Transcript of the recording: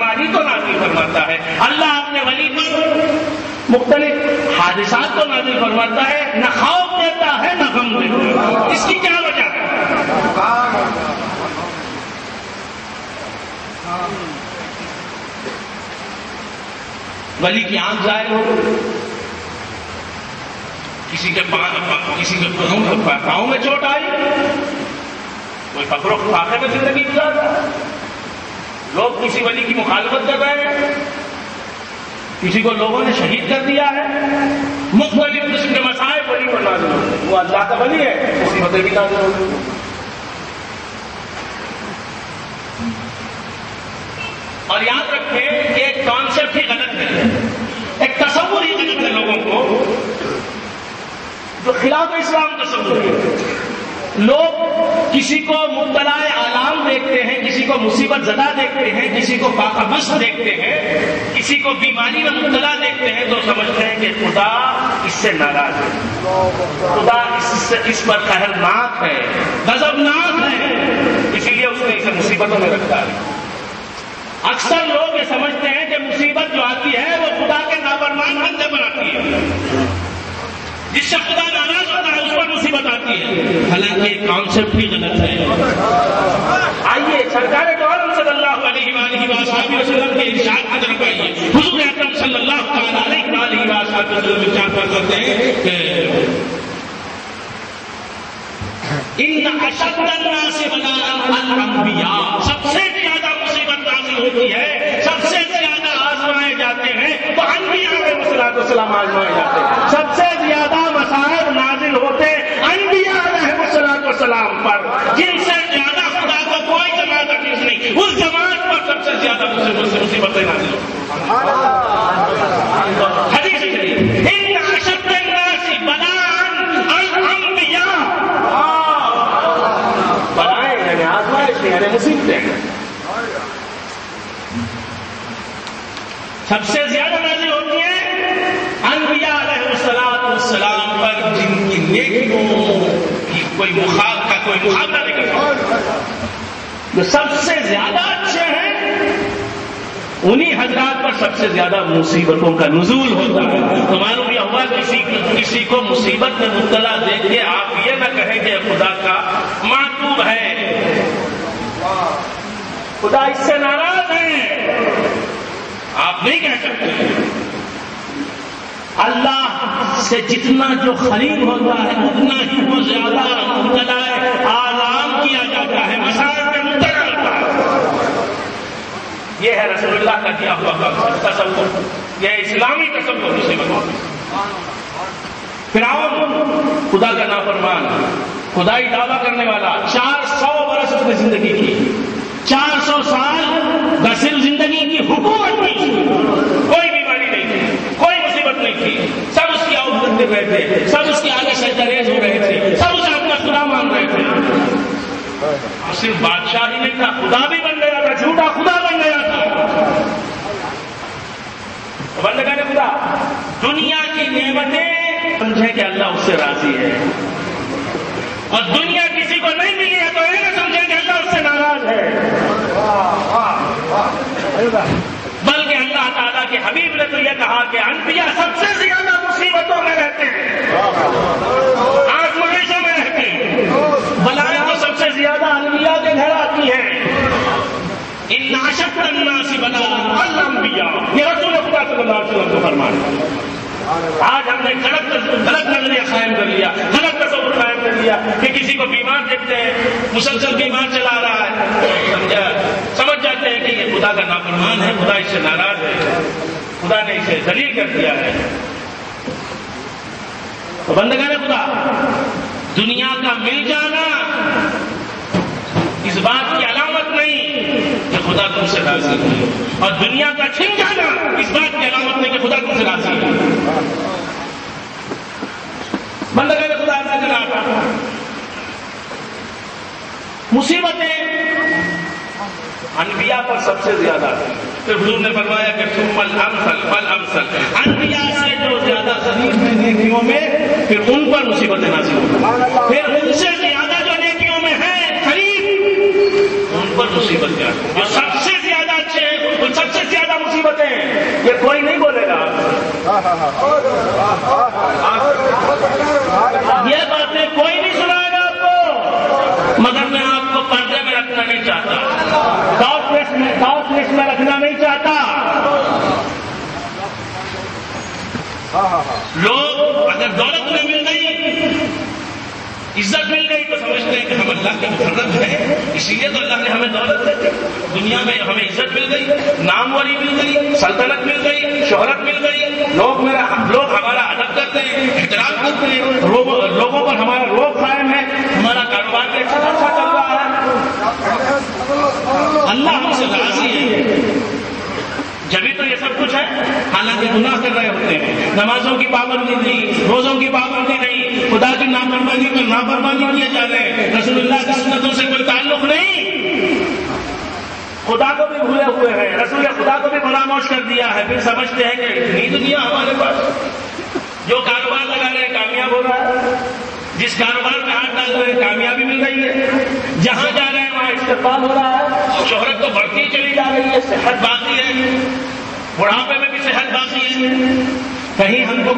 بیماری کو نازل فرماتا ہے، اللہ اپنے ولی پر مختلف حادثات کو نازل فرماتا ہے، نہ خوف دیتا ہے نہ غم دیتا ہے۔ اس کی کیا وجہ ہے؟ ولی کی آنکھ ظاہر ہو گئی، کسی کے پاؤں میں چوٹ آئی، کوئی فخر و فاخر میں زندگی گزار رہا ہے، لوگ کسی ولی کی مخالفت کر رہے ہیں، کسی کو لوگوں نے شہید کر دیا ہے، مختلف قسم کے مسائل ولی پر نازل ہوتے ہیں۔ وہ اللہ کا ولی ہے، مصیبتیں بھی نازل ہوتی ہیں۔ اور یاد رکھیں کہ ایک کانسیپٹ ہی غلط ہے، ایک تصور ہی غلط ہے لوگوں کو، جو خلاف اسلام تصور ہے۔ لوگ کسی کو مبتلا آلام دیکھتے ہیں، کسی کو مصیبت زدہ دیکھتے ہیں، کسی کو فاقہ مست دیکھتے ہیں، کسی کو بیماری میں مبتلا دیکھتے ہیں، تو سمجھتے ہیں کہ خدا اس سے ناراض ہے، خدا اس پر قہرناک ہے، غضبناک ہے، اسی لیے اس نے اسے مصیبتوں میں رکھا ہے۔ اکثر لوگ یہ سمجھتے ہیں کہ مصیبت جو آتی ہے وہ خدا کے نافرمان بندے پر آتی ہے، جس سے خدا ناراض ہوتا ہے اس پر مصیبت آتی ہے، حالانکہ یہ کانسیپٹ بھی غلط ہے۔ آئیے سرکار دو عالم صلی اللہ علیہ وآلہ وسلم کے ارشاد کی طرف آئیے۔ حضور اکرم صلی اللہ علیہ وآلہ وسلم ارشاد فرماتے ہیں کہ ان اشد الناس بلاء الانبیاء، سب سے زیادہ مصیبت نازل ہوتی ہے، سب سے زیادہ آزمائے جاتے ہیں تو انبیاء علیہ الصلوۃ والسلام آزمائے جاتے ہیں، سب سے زیادہ مصائب نازل ہوتے انبیاء علیہ الصلوۃ والسلام پر، جن سے زیادہ خدا کو کوئی جماعت حفیظ نہیں، اس جماعت پر سب سے زیادہ مصیبتیں نازل ہوتی ہیں۔ حدیث شریف ان اشد الناس بلاء الانبیاء، یعنی مصیبتیں سب سے زیادہ نازل ہوتی ہیں انبیاء علیہ السلام پر، جن کی نیکیوں کی کوئی مقابلہ نہیں کرتا، جو سب سے زیادہ اچھے ہیں انہی حضرات پر سب سے زیادہ مصیبتوں کا نزول ہوتا ہے۔ تو معلوم یہ ہوا کسی کو مصیبت میں مبتلا دیکھ کے آپ یہ نہ کہیں کہ خدا کا معتوب ہے، خدا اس سے ناراض ہے، آپ نہیں کہہ سکتے۔ اللہ سے جتنا جو قریب ہوتا ہے اتنا ہی وہ زیادہ مبتلا آلام کیا جاتا ہے، مسائل میں مبتلا ہوتا ہے۔ یہ ہے رسول اللہ کا دیا ہوا تصور، یہ اسلامی تصور مصیبت۔ فرعون خدا کا نافرمان، خدائی دعویٰ کرنے والا، 400 برس اس نے زندگی کی، 400 سال صرف زندگی کی حکومت نہیں تھی، کوئی بیماری نہیں تھی، کوئی مصیبت نہیں تھی، سب اس کی آؤٹ کرتے رہے تھے، سب اس کے آگے سجدہ ہو رہے تھے، سب اسے اپنا خدا مان رہے تھے۔ صرف بادشاہ ہی نہیں تھا، خدا بھی بن گیا تھا، جھوٹا خدا بن گیا تھا۔ بندگان خدا دنیا کی نعمتیں سمجھے کہ اللہ اس سے راضی ہے، اور دنیا کسی کو نہیں ملی ہے تو یہ نہ سمجھے کہ اللہ اس سے ناراض ہے، بلکہ اللہ تعالیٰ کے حبیب نے تو یہ کہا کہ انبیاء سب سے زیادہ مصیبتوں میں رہتے ہیں، آزمائشوں میں رہتے ہیں، بلائیں تو سب سے زیادہ انبیاء کے گھر آتی ہیں۔ ان اشد الناس بلاء الانبیاء، یہ رسول خدا صلی اللہ علیہ وسلم کو فرمایا۔ آج ہم نے غلط نظریہ قائم کر لیا، غلط تصور قائم کر لیا کہ کسی کو بیمار دیکھتے ہیں، مسلسل بیمار چلا رہا ہے، سمجھ جاتے ہیں کہ یہ خدا کا نافرمان ہے، خدا اس سے ناراض ہے، خدا نے اسے ذلیل کر دیا ہے۔ تو بندگان خدا، دنیا کا مل جانا اس بات کی علامت نہیں کہ خدا تم سے راضی ہے، اور دنیا کا چھن جانا اس بات کی علامت نہیں کہ خدا تم سے راضی ہے۔ بندگان خدا اللہ تعالیٰ مصیبتیں انبیاء پر سب سے زیادہ تھی، پھر حضور نے فرمایا کہ ثم الامثل فالامثل، انبیاء سے جو زیادہ قریب ہیں نیکیوں میں پھر ان پر مصیبتیں نازل ہوتی، پھر ان سے زیادہ جو نیکیوں میں ہیں قریب ان پر مصیبت کیا، جو سب سے زیادہ اچھے ہیں ان سب سے یہ کوئی نہیں بولے گا. یہ باتیں کوئی نہیں سنائے گا آپ کو، مگر میں آپ کو پردے میں رکھنا نہیں چاہتا، ٹاپ لسٹ میں رکھنا نہیں چاہتا. لوگ اگر دولت انہیں مل گئی، عزت مل گئی تو سمجھتے ہیں کہ ہم اللہ کے مقرب ہیں، اسی لیے تو اللہ نے ہمیں دولت دی. دنیا میں ہمیں عزت مل گئی، ناموری مل گئی، سلطنت مل گئی، شہرت مل گئی، لوگ ہمارا ادب کرتے ہیں، احترام کرتے ہیں، لوگوں پر ہمارا روب قائم ہے، ہمارا کاروبار بھی اچھا چل رہا ہے. اللہ ہم سے راضی ہے، جبھی تو یہ سب کچھ ہے. حالانکہ گناہ کر رہے ہوتے ہیں، نمازوں کی پابندی نہیں، روزوں کی پابندی نہیں، خدا کی نافرمانی پر نافرمانی کیے جا رہے ہیں، رسول اللہ کی سنتوں سے کوئی تعلق نہیں، خدا کو بھی بھولے ہوئے ہیں، رسول خدا کو بھی فراموش کر دیا ہے. پھر سمجھتے ہیں کہ اتنی دنیا ہمارے پاس، جو کاروبار لگا رہے ہیں کامیاب ہو رہا ہے، جس کاروبار میں ہاتھ ڈال رہے ہیں کامیابی مل رہی ہے، جہاں جا رہے ہیں وہاں استقبال ہو رہا ہے، شہرت تو بڑھتی چلی جا رہی ہے، صحت باقی ہے، بڑھاپے میں بھی صحت باقی ہے. کہیں ہم کو